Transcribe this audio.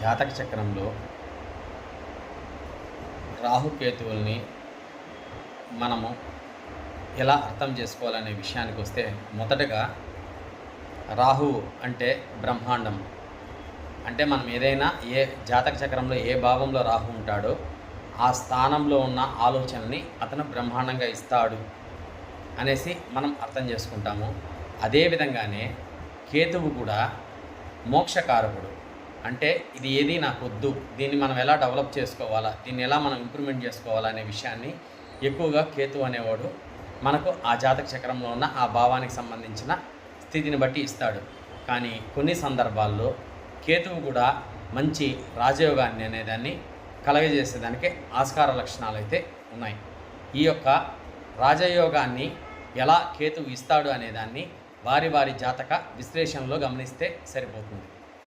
జాతక చక్రంలో రాహుకేతువుల్ని మనము ఎలా అర్థం చేసుకోవాలనే విషయానికి వస్తే, మొదటగా రాహువు అంటే బ్రహ్మాండం. అంటే మనం ఏదైనా ఏ జాతక చక్రంలో ఏ భావంలో రాహు ఉంటాడో ఆ స్థానంలో ఉన్న ఆలోచనని అతను బ్రహ్మాండంగా ఇస్తాడు అనేసి మనం అర్థం చేసుకుంటాము. అదేవిధంగానే కేతువు కూడా మోక్షకారకుడు. అంటే ఇది ఏది నాకు వద్దు, దీన్ని మనం ఎలా డెవలప్ చేసుకోవాలా, దీన్ని ఎలా మనం ఇంప్రూవ్మెంట్ చేసుకోవాలా అనే విషయాన్ని ఎక్కువగా కేతువు అనేవాడు మనకు ఆ జాతక చక్రంలో ఉన్న ఆ భావానికి సంబంధించిన స్థితిని బట్టి ఇస్తాడు. కానీ కొన్ని సందర్భాల్లో కేతువు కూడా మంచి రాజయోగాన్ని అనేదాన్ని కలగజేసేదానికి ఆస్కార లక్షణాలు అయితే ఉన్నాయి. ఈ యొక్క రాజయోగాన్ని ఎలా కేతువు ఇస్తాడు అనేదాన్ని వారి వారి జాతక విశ్లేషణలో గమనిస్తే సరిపోతుంది.